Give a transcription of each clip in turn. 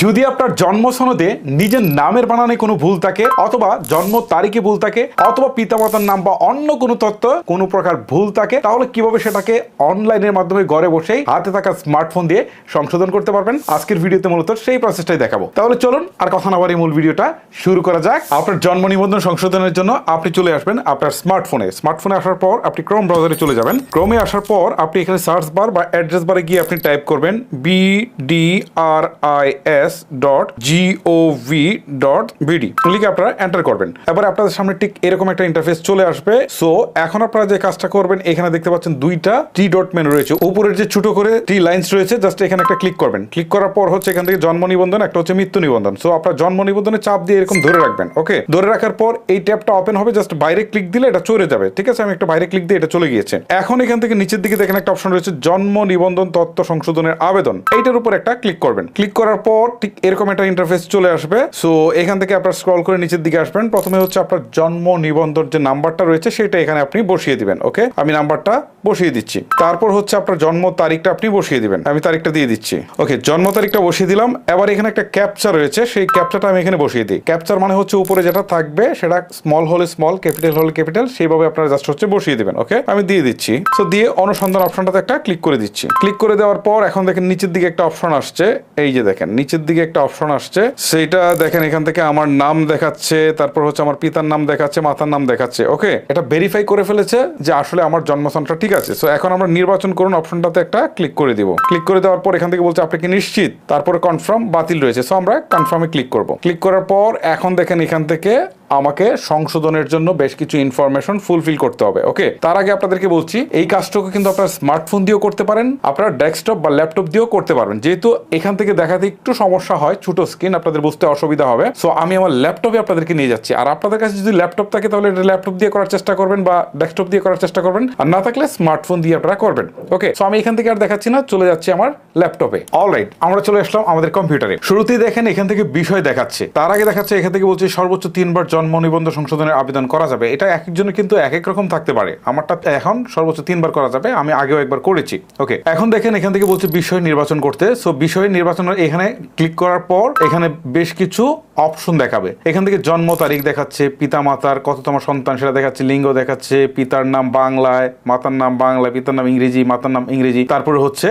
যদি আপনার জন্ম সনদে নিজের নামের বানানে কোনো ভুল থাকে অথবা জন্ম তারিখে ভুল থাকে অথবা পিতামাতার নাম বা অন্য কোনো তথ্য কোনো প্রকার ভুল থাকে তাহলে কিভাবে সেটাকে অনলাইনের মাধ্যমে ঘরে বসেই হাতে থাকা স্মার্টফোন দিয়ে সংশোধন করতে পারবেন আজকের ভিডিওতে মূলত সেই প্রসেসটাই দেখাবো। তাহলে চলুন আর কথা না বাড়িয়ে মূল ভিডিওটা শুরু করা যাক। আপনার জন্ম নিবন্ধন সংশোধনের জন্য আপনি চলে আসবেন আপনার স্মার্টফোনে আসার পর আপনি ক্রোম ব্রাউজারে চলে যাবেন। ক্রোমে আসার পর আপনি এখানে সার্চ বার বা অ্যাড্রেস বারে গিয়ে আপনি টাইপ করবেন bdris.gov.bd লিখে আপনারা এন্টার করবেন। এবার আপনাদের সামনে ঠিক এরকম একটা ইন্টারফেস চলে আসবে। সো এখন আপনারা যে কাজটা করবেন, এখানে দেখতে পাচ্ছেন দুইটা টি ডট মেনু রয়েছে, উপরের যে ছোট করে টি লাইন্স রয়েছে, জাস্ট এখানে একটা ক্লিক করবেন। ক্লিক করার পর হচ্ছে এখান থেকে জন্ম নিবন্ধন, একটা হচ্ছে মৃত্যু নিবন্ধন। সো আপনার জন্ম নিবন্ধনে চাপ দিয়ে এরকম ধরে রাখবেন। ওকে, ধরে রাখার পর এই ট্যাবটা ওপেন হবে, জাস্ট বাইরে ক্লিক দিলে এটা চলে যাবে। ঠিক আছে, আমি একটা বাইরে ক্লিক দিয়ে এটা চলে গিয়েছে। এখন এখান থেকে নিচের দিকে দেখেন একটা অপশন রয়েছে জন্ম নিবন্ধন তথ্য সংশোধনের আবেদন, এইটার উপর একটা ক্লিক করবেন। ক্লিক করার পর ঠিক এরকম একটা ইন্টারফেস চলে আসবে। সো এখান থেকে আপনার স্ক্রল করে নিচের দিকে আসবেন। প্রথমে হচ্ছে আপনার জন্ম নিবন্ধন যে নাম্বারটা রয়েছে সেটা এখানে আপনি বসিয়ে দিবেন। ওকে, আমি নাম্বারটা বসিয়ে দিচ্ছি। তারপর হচ্ছে আপনার জন্ম তারিখটা আপনি বসিয়ে দিবেন। আমি তারিখটা দিয়ে দিচ্ছি। ওকে, জন্ম তারিখটা বসিয়ে দিলাম। এবার এখানে একটা ক্যাপচা রয়েছে, সেই ক্যাপচাটা আমি এখানে বসিয়ে দিই। ক্যাপচার মানে হচ্ছে উপরে যেটা থাকবে সেটা স্মল হলে স্মল, ক্যাপিটাল হলে ক্যাপিটাল, সেইভাবে আপনারা জাস্ট হচ্ছে বসিয়ে দিবেন। ওকে, আমি দিয়ে দিচ্ছি। সো দিয়ে অনুসন্ধান অপশনটাতে একটা ক্লিক করে দিচ্ছি। ক্লিক করে দেওয়ার পর এখন দেখেন নিচের দিকে একটা অপশন আসছে, এই যে দেখেন নিচের দিকে একটা অপশন আসছে, সেইটা দেখেন এখান থেকে আমার নাম দেখাচ্ছে, তারপর হচ্ছে আমার পিতার নাম দেখাচ্ছে, মাতার নাম দেখাচ্ছে। ওকে, এটা ভেরিফাই করে ফেলেছে যে আসলে আমার জন্মস্থানটা ঠিক আছে। সো এখন আমরা নির্বাচন করুন অপশনটাতে একটা ক্লিক করে দিব। ক্লিক করে দেওয়ার পর এখান থেকে বলছে আপনি কি নিশ্চিত, তারপরে কনফার্ম বাতিল রয়েছে। সো আমরা কনফার্মে ক্লিক করব। ক্লিক করার পর এখন দেখেন এখান থেকে আমাকে সংশোধনের জন্য বেশ কিছু ইনফরমেশন ফুলফিল করতে হবে। ওকে, তার আগে আপনাদেরকে বলছি এই কাজটুকু কিন্তু আপনার স্মার্টফোন দিয়েও করতে পারেন, আপনার ডেস্কটপ বা ল্যাপটপ দিয়েও করতে পারবেন। যেহেতু এখান থেকে দেখাতে একটু সমস্যা হয়, ছোট স্ক্রিন, আপনাদের বুঝতে অসুবিধা হবে। সো আমি আমার ল্যাপটপে আপনাদেরকে নিয়ে যাচ্ছি। আর আপনাদের কাছে যদি ল্যাপটপ থাকে তাহলে এটা ল্যাপটপ দিয়ে করার চেষ্টা করবেন বা ডেস্কটপ দিয়ে করার চেষ্টা করবেন, আর না থাকলে স্মার্টফোন দিয়ে আপনারা করবেন। ওকে, সো আমি এখান থেকে আর দেখাচ্ছি না, চলে যাচ্ছি আমার ল্যাপটপে। অলরাইট, আমরা চলে আসলাম আমাদের কম্পিউটারে। শুরুতেই দেখেন এখান থেকে বিষয় দেখাচ্ছে, তার আগে দেখাচ্ছে এখান থেকে বলছে সর্বোচ্চ 3 বার জন্ম নিবন্ধন সংশোধনের আবেদন করা যাবে। এটা এক একজনের কিন্তু এক এক রকম থাকতে পারে। আমারটা এখন সর্বোচ্চ 3 বার করা যাবে, আমি আগেও একবার করেছি। ওকে, এখন দেখেন এখান থেকে বলছে বিষয় নির্বাচন করতে। সো বিষয় নির্বাচনের এখানে ক্লিক করার পর এখানে বেশ কিছু অপশন দেখাবে। এখান থেকে জন্ম তারিখ দেখাচ্ছে, পিতা মাতার কততম সন্তান সেটা দেখাচ্ছে, লিঙ্গ দেখাচ্ছে, পিতার নাম বাংলায়, মাতার নাম বাংলায়, পিতার নাম ইংরেজি, মাতার নাম ইংরেজি, তারপরে হচ্ছে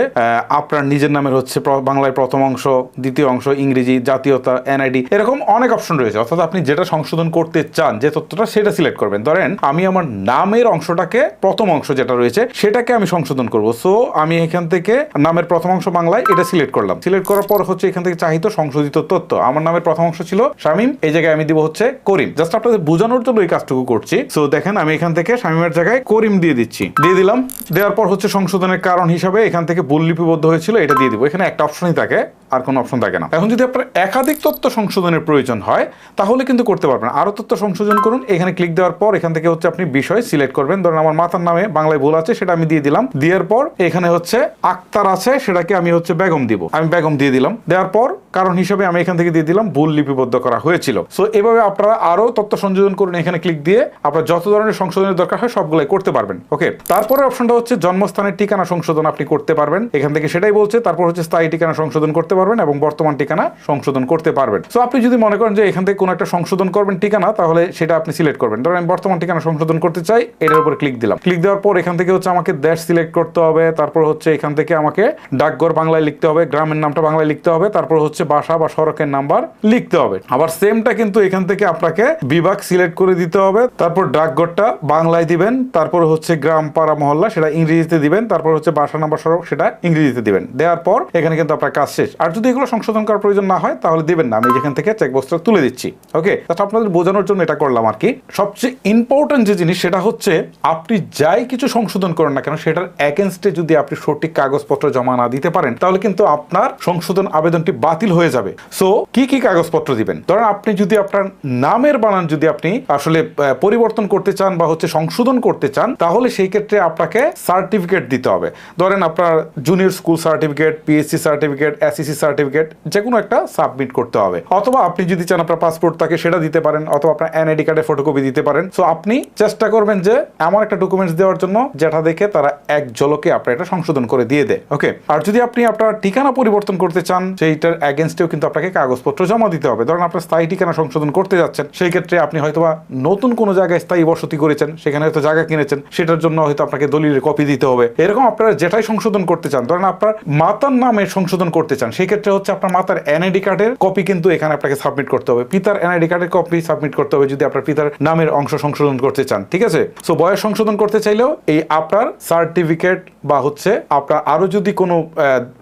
আপনার নিজের নামের হচ্ছে বাংলায় প্রথম অংশ, দ্বিতীয় অংশ ইংরেজি, জাতীয়তা, এনআইডি, এরকম অনেক অপশন রয়েছে। অর্থাৎ আপনি যেটা সংশোধন করতে চান, যে তথ্যটা, সেটা সিলেক্ট করবেন। ধরেন আমি আমার নামের অংশটাকে, প্রথম অংশ যেটা রয়েছে সেটাকে আমি সংশোধন করব। সো আমি এখান থেকে নামের প্রথম অংশ বাংলায়, এটা সিলেক্ট করলাম। সিলেক্ট করার পর হচ্ছে এখান থেকে চাহিত সংশোধিত তথ্য। আমার নামের প্রথম অংশ ছিল শামীম, এই জায়গায় আমি দিব হচ্ছে করিম। জাস্ট আপনাদের বোঝানোর জন্য এই কাজটুকু করছি। সো দেখেন আমি এখান থেকে শামীমের জায়গায় করিম দিয়ে দিচ্ছি, দিয়ে দিলাম। দেওয়ার পর হচ্ছে সংশোধনের কারণ হিসাবে এখান থেকে ভুল লিপিবদ্ধ হয়েছিল, এটা দিয়ে দিব। এখানে একটা অপশনই থাকে, আর কোনো অপশন থাকে না। এখন যদি আপনার একাধিক তথ্য সংশোধনের প্রয়োজন হয় তাহলে কিন্তু করতে পারবেন। আরো তথ্য সংশোধন করুন, এখানে ক্লিক দেওয়ার পর এখান থেকে হচ্ছে আপনি বিষয় সিলেক্ট করবেন। ধরেন আমার মাতার নামে বাংলায় ভুল আছে, সেটা আমি দিয়ে দিলাম। দেওয়ার পর এখানে হচ্ছে আক্তার আছে, সেটাকে আমি হচ্ছে বেগম দিব, আমি বেগম দিয়ে দিলাম। দেওয়ার পর কারণ হিসেবে আমি এখান থেকে দিয়ে দিলাম ভুল লিপিবদ্ধ করা হয়েছিল। সো এভাবে আপনারা আরো তথ্য সংযোজন করুন। এখানে ক্লিক দিয়ে আপনার যত ধরনের সংশোধনের দরকার হয় সবগুলাই করতে পারবেন। ওকে, তারপরে অপশনটা হচ্ছে জন্মস্থানের ঠিকানা সংশোধন আপনি করতে পারবেন। এখান থেকে সেটাই বলছে। তারপর হচ্ছে স্থায়ী ঠিকানা সংশোধন করতে পারবেন এবং বর্তমান ঠিকানা সংশোধন করতে পারবেন। সো আপনি যদি মনে করেন যে এখান থেকে কোনো একটা সংশোধন করবেন ঠিকানা, তাহলে সেটা আপনি সিলেক্ট করবেন। ধরেন আমি বর্তমান ঠিকানা সংশোধন করতে চাই, এটার উপরে ক্লিক দিলাম। ক্লিক দেওয়ার পর এখান থেকে হচ্ছে আমাকে দেশ সিলেক্ট করতে হবে। তারপর হচ্ছে এখান থেকে আমাকে ডাকঘর বাংলায় লিখতে হবে, গ্রামের নামটা বাংলায় লিখতে হবে, তারপর হচ্ছে বাসা বা সড়কের নাম্বার লিখতে হবে। আবার সেমটা কিন্তু এখান থেকে আপনাকে বিভাগ সিলেক্ট করে দিতে হবে। তারপর ডাকঘরটা বাংলায় দিবেন, তারপর হচ্ছে গ্রাম, পাড়া, মহল্লা সেটা ইংরেজিতে দিবেন, তারপর হচ্ছে বাসা নাম্বার, সড়ক সেটা ইংরেজিতে দিবেন। দেওয়ার পর এখানে কিন্তু আপনার কাজ শেষ। আর যদি এগুলো সংশোধন করার প্রয়োজন না হয় তাহলে দিবেন না, আমি যেখান থেকে চেকবক্সটা তুলে দিচ্ছি। ওকে, আপনাদের বোঝানোর জন্য এটা করলাম আর কি। সবচেয়ে ইম্পর্টেন্ট যে জিনিস সেটা হচ্ছে আপনি যাই কিছু সংশোধন করেন না কেন, সেটার এগেনস্টে যদি আপনি সঠিক কাগজপত্র জমা না দিতে পারেন তাহলে কিন্তু আপনার সংশোধন আবেদনটি বাতিল হয়ে যাবে। সো কি কি কাগজপত্র দিবেন? ধরেন আপনি যদি আপনার নামের বানান যদি আপনি আসলে পরিবর্তন করতে চান বা হচ্ছে সংশোধন করতে চান, তাহলে সেই ক্ষেত্রে আপনাকে সার্টিফিকেট দিতে হবে। ধরেন আপনার junior school certificate, PSC certificate, SSC certificate যে কোনো একটা সাবমিট করতে হবে, অথবা আপনি যদি চান আপনার পাসপোর্ট থাকে সেটা দিতে পারেন, অথবা আপনার এনআইডি কার্ডের ফটোকপি দিতে পারেন। সো আপনি চেষ্টা করবেন যে এমন একটা ডকুমেন্টস দেওয়ার জন্য যেটা দেখে তারা এক ঝলকে আপনার এটা সংশোধন করে দিয়ে দেয়। ওকে, আর যদি আপনি আপনার ঠিকানা পরিবর্তন করতে চান সেইটার এগেনস্টেও কিন্তু আপনাকে কাগজপত্র জমা দিতে হবে। ধরেন আপনার স্থায়ী ঠিকানা সংশোধন করতে যাচ্ছেন, সেই ক্ষেত্রে আপনি হয়তোবা নতুন কোনো জায়গায় স্থায়ী বসতি করেছেন, সেখানে হয়তো জায়গা কিনেছেন, সেটার জন্য হয়তো আপনাকে দলিলের কপি দিতে হবে। এরকম আপনারা যেটাই সংশোধন করতে চান, ধরেন আপনার মাতার নামে সংশোধন করতে চান, সেই ক্ষেত্রে হচ্ছে আপনার মাতার এনআইডি কার্ডের কপি কিন্তু এখানে আপনাকে সাবমিট করতে হবে, পিতার এনআইডি কার্ডের কপি সাবমিট করতে হবে যদি আপনার পিতার নামের অংশ সংশোধন করতে চান। ঠিক আছে, সো বয়স সংশোধন করতে চাইলেও এই আপনার সার্টিফিকেট বা হচ্ছে আপনার আরো যদি কোনো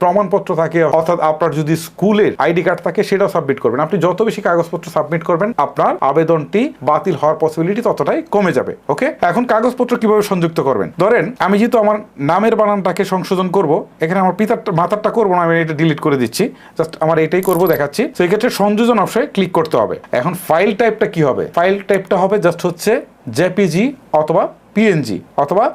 প্রমাণপত্র থাকে, অর্থাৎ আপনার যদি স্কুলের আইডি কার্ড থাকে সেটাও সাবমিট করবেন। আপনি যত বেশি কাগজপত্র সাবমিট করবেন আপনার আবেদনটি বাতিল হওয়ার পসিবিলিটি ততটাই কমে যাবে। ওকে, এখন কাগজপত্র কিভাবে সংযুক্ত করবেন? ধরেন আমি যেহেতু আমার নামের বানানটাকে সংশোধন করব, এখানে আমার পিতার মাতারটা করবো না, আমি এটা ডিলিট করে দিচ্ছি, জাস্ট আমার এটাই করবো দেখাচ্ছি। সেই ক্ষেত্রে সংযোজন অপশনে ক্লিক করতে হবে। এখন ফাইল টাইপটা কি হবে? ফাইল টাইপটা হবে জাস্ট হচ্ছে জেপিজি অথবা পিএনজি অথবা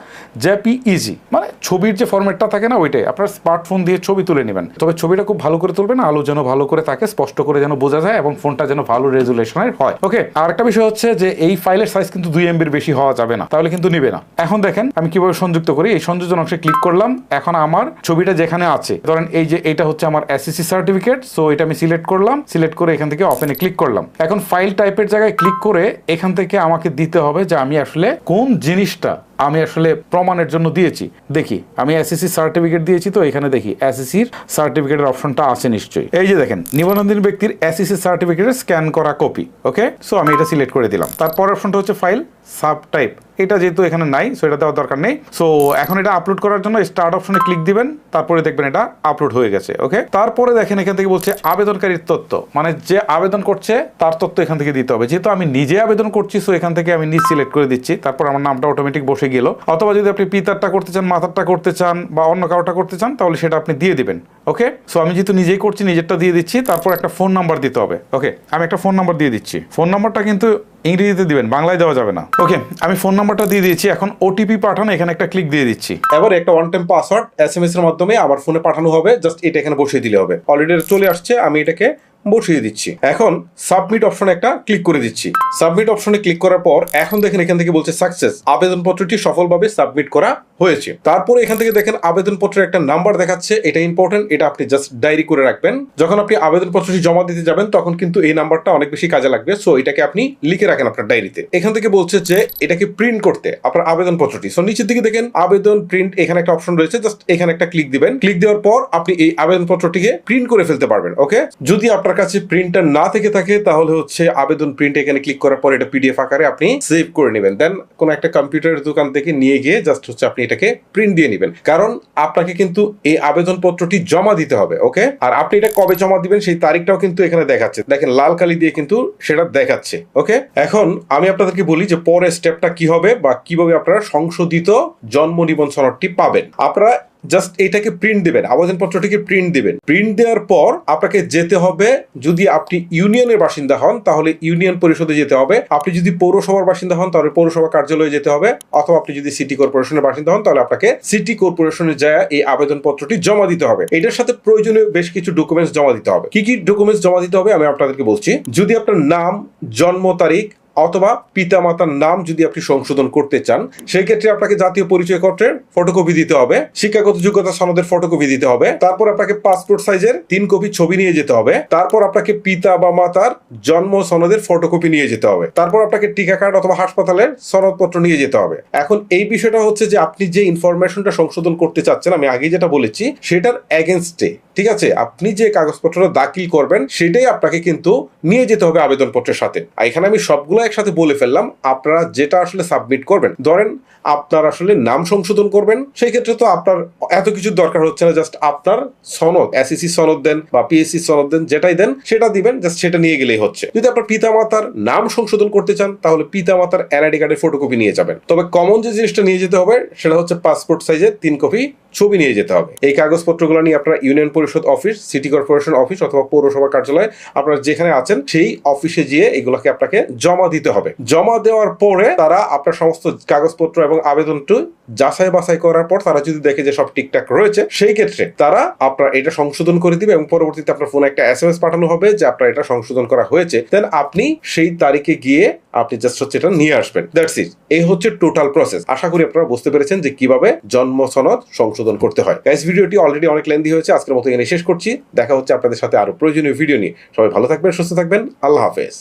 জেপিইজি, মানে ছবির যে ফরম্যাটটা থাকে না ওইটাই। আপনার স্মার্টফোন দিয়ে ছবি তুলে নেবেন, তবে ছবিটা খুব ভালো করে তুলবেন, আলো যেন ভালো করে থাকে, স্পষ্ট করে যেন বোঝা যায় এবং ফোনটা যেন ভালো রেজুলেশনের হয়। ওকে, আর একটা বিষয় হচ্ছে যে এই ফাইলের সাইজ কিন্তু 2 MB বেশি হওয়া যাবে না, তাহলে কিন্তু নিবে না। এখন দেখেন আমি কিভাবে সংযুক্ত করি। এই সংযোজন অংশে ক্লিক করলাম, এখন আমার ছবিটা যেখানে আছে, ধরেন এই যে এটা হচ্ছে আমার এসএসসি সার্টিফিকেট, সো এটা আমি সিলেক্ট করলাম, সিলেক্ট করে এখান থেকে ওপেনে ক্লিক করলাম। এখন ফাইল টাইপের জায়গায় ক্লিক করে এখান থেকে আমাকে দিতে হবে যে আমি আসলে কোন জিনিসটা আমি আসলে প্রমাণের জন্য দিয়েছি। দেখি আমি এসএসসি সার্টিফিকেট দিয়েছি, তো এখানে দেখি এসএসসির সার্টিফিকেটের অপশনটা আছে নিশ্চয়ই। এই যে দেখেন নিবন্ধন ব্যক্তির এসএসসি সার্টিফিকেটের স্ক্যান করা কপি। ওকে, সো আমি এটা সিলেক্ট করে দিলাম। তারপর অপশনটা হচ্ছে ফাইল সাব টাইপ, এটা যেহেতু এখানে নাই সো এটা দেওয়ার দরকার নেই। সো এখন এটা আপলোড করার জন্য স্টার্ট অপশনে ক্লিক দিবেন, তারপরে দেখবেন এটা আপলোড হয়ে গেছে। ওকে, তারপরে দেখেন এখান থেকে বলছে আবেদনকারীর তথ্য, মানে যে আবেদন করছে তার তথ্য এখান থেকে দিতে হবে। যেহেতু আমি নিজে আবেদন করছি সো এখান থেকে আমি নিজ সিলেক্ট করে দিচ্ছি, তারপর আমার নামটা অটোমেটিক বসে গেল। অথবা যদি আপনি পিতারটা করতে চান, মাতারটা করতে চান বা অন্য কারোটা করতে চান তাহলে সেটা আপনি দিয়ে দিবেন। ওকে, সো আমি যেহেতু নিজেই করছি নিজেরটা দিয়ে দিচ্ছি, তারপর একটা ফোন নাম্বার দিতে হবে। ওকে, আমি একটা ফোন নাম্বার দিয়ে দিচ্ছি। ফোন নাম্বারটা কিন্তু ইংরেজিতে দিবেন, বাংলায় দেওয়া যাবে না। ওকে, আমি ফোন নাম্বারটা দিয়ে দিয়েছি। এখন ওটিপি পাঠানো, এখানে একটা ক্লিক দিয়ে দিচ্ছি। এবার একটা ওয়ান টাইম পাসওয়ার্ড এসএমএস এর মাধ্যমে আমার ফোনে পাঠানো হবে, জাস্ট এটা এখানে বসিয়ে দিলে হবে। অলরেডি চলে আসছে, আমি এটাকে বসিয়ে দিচ্ছি। এখন সাবমিট অপশনে একটা ক্লিক করে দিচ্ছি। সাবমিট অপশনে ক্লিক করার পর এখন দেখেন এখান থেকে বলছে সাকসেস, আবেদনপত্রটি সফলভাবে সাবমিট করা হয়েছে। তারপরে এখান থেকে দেখেন আবেদনপত্রের একটা নাম্বার দেখাচ্ছে, এটা ইম্পর্টেন্ট, এটা আপনি জাস্ট ডায়েরি করে রাখবেন। যখন আপনি আবেদনপত্রটি জমা দিতে যাবেন তখন কিন্তু এই নাম্বারটা অনেক বেশি কাজে লাগবে, সো এটাকে আপনি লিখে রাখেন আপনার ডায়েরিতে। এখান থেকে বলছে যে এটাকে প্রিন্ট করতে আপনার আবেদনপত্রটি, সো নিচের দিকে দেখেন আবেদন প্রিন্ট, এখানে একটা অপশন রয়েছে, জাস্ট এখানে একটা ক্লিক দিবেন। ক্লিক দেওয়ার পর আপনি এই আবেদনপত্রটিকে প্রিন্ট করে ফেলতে পারবেন। ওকে, যদি আপনার কাছে প্রিন্টার না থেকে থাকে তাহলে হচ্ছে আবেদন প্রিন্ট, এখানে ক্লিক করার পর এটা পিডিএফ আকারে আপনি সেভ করে নেবেন, দেন কোন একটা কম্পিউটারের দোকান থেকে নিয়ে গিয়ে জাস্ট হচ্ছে আপনি এটাকে প্রিন্ট দিয়ে নেবেন, কারণ আপনাকে কিন্তু এই আবেদনপত্রটি জমা দিতে হবে। ওকে, আর আপনি এটা কবে জমা দিবেন সেই তারিখটাও কিন্তু এখানে দেখাচ্ছে, দেখেন লাল কালি দিয়ে কিন্তু সেটা দেখাচ্ছে। ওকে, এখন আমি আপনাদেরকে বলি যে পরের স্টেপটা কি হবে বা কিভাবে আপনারা সংশোধিত জন্ম নিবন্ধন সনদটি পাবেন। আপনারা জাস্ট এটাকে প্রিন্ট দিবেন, আবেদনপত্রটিকে প্রিন্ট দিবেন। প্রিন্ট দেওয়ার পর আপনাকে যেতে হবে, যদি আপনি ইউনিয়নের বাসিন্দা হন তাহলে ইউনিয়ন পরিষদে যেতে হবে, আপনি যদি পৌরসভার বাসিন্দা হন তাহলে পৌরসভা কার্যালয়ে যেতে হবে, অথবা আপনি যদি সিটি কর্পোরেশনের বাসিন্দা হন তাহলে আপনাকে সিটি কর্পোরেশনে যায় এই আবেদনপত্রটি জমা দিতে হবে। এটার সাথে প্রয়োজনীয় বেশ কিছু ডকুমেন্টস জমা দিতে হবে। কি কি ডকুমেন্টস জমা দিতে হবে আমি আপনাদেরকে বলছি। যদি আপনার নাম, জন্ম তারিখ অথবা পিতামাতার নাম যদি আপনি সংশোধন করতে চান সেই ক্ষেত্রে আপনাকে জাতীয় পরিচয়পত্রের ফটোকপি দিতে হবে, শিক্ষাগত যোগ্যতা সনদের ফটোকপি দিতে হবে, তারপর আপনাকে পাসপোর্ট সাইজের 3 কপি ছবি নিয়ে যেতে হবে, তারপর আপনাকে পিতা বা মাতার জন্ম সনদের ফটোকপি নিয়ে যেতে হবে, তারপর আপনাকে টিকা কার্ড অথবা হাসপাতালের সনদপত্র নিয়ে যেতে হবে। এখন এই বিষয়টা হচ্ছে যে আপনি যে ইনফরমেশনটা সংশোধন করতে চাচ্ছেন, আমি আগে যেটা বলেছি সেটার এগেনস্টে, ঠিক আছে, আপনি যে কাগজপত্রটা দাখিল করবেন সেটাই আপনাকে কিন্তু নিয়ে যেতে হবে আবেদনপত্রের সাথে। এখানে আমি সবগুলো একসাথে বলে ফেললাম। আপনারা যেটা আসলে সাবমিট করবেন, ধরেন আপনার আসলে নাম সংশোধন করবেন, সেই ক্ষেত্রে তো আপনার এত কিছু দরকার হচ্ছে না, জাস্ট আপনার সনদ, এসএসসি সনদ দেন বা পিএসসি সনদ দেন, যেটাই দেন সেটা দিবেন, জাস্ট সেটা নিয়ে গেলেই হচ্ছে। যদি আপনার পিতামাতার নাম সংশোধন করতে চান তাহলে পিতামাতার এনআইডি কার্ডের ফটোকপি নিয়ে যাবেন। তবে কমন যে জিনিসটা নিয়ে যেতে হবে সেটা হচ্ছে পাসপোর্ট সাইজের 3 কপি ছবি নিয়ে যেতে হবে। এই কাগজপত্রগুলো নিয়ে আপনারা ইউনিয়ন পরিষদ অফিস, সিটি কর্পোরেশন অফিস অথবা পৌরসভা কার্যালয় আপনারা যেখানে আছেন সেই অফিসে গিয়ে এগুলোকে আপনাকে জমা দিতে হবে। জমা দেওয়ার পরে তারা আপনার সমস্ত কাগজপত্র এবং আবেদনটি যাচাই বাছাই করার পর তারা যদি দেখে যে সব ঠিকঠাক রয়েছে, সেই ক্ষেত্রে তারা আপনার এটা সংশোধন করে দিবে এবং পরবর্তীতে আপনার ফোনে একটা SMS পাঠানো হবে যে আপনার এটা সংশোধন করা হয়েছে। দেন আপনি সেই তারিখে গিয়ে আপনি জাস্ট হচ্ছে এটা নিয়ে আসবেন। That's it. এই হচ্ছে টোটাল প্রসেস। আশা করি আপনারা বুঝতে পেরেছেন যে কিভাবে জন্ম সনদ সংশোধন করতে হয়। গাইস, ভিডিওটি অলরেডি অনেক লেন্দি হয়েছে, আজকের মতো এখানে শেষ করছি। দেখা হচ্ছে আপনাদের সাথে আরো প্রয়োজনীয় ভিডিও নিয়ে। সবাই ভালো থাকবেন, সুস্থ থাকবেন। আল্লাহ হাফেজ।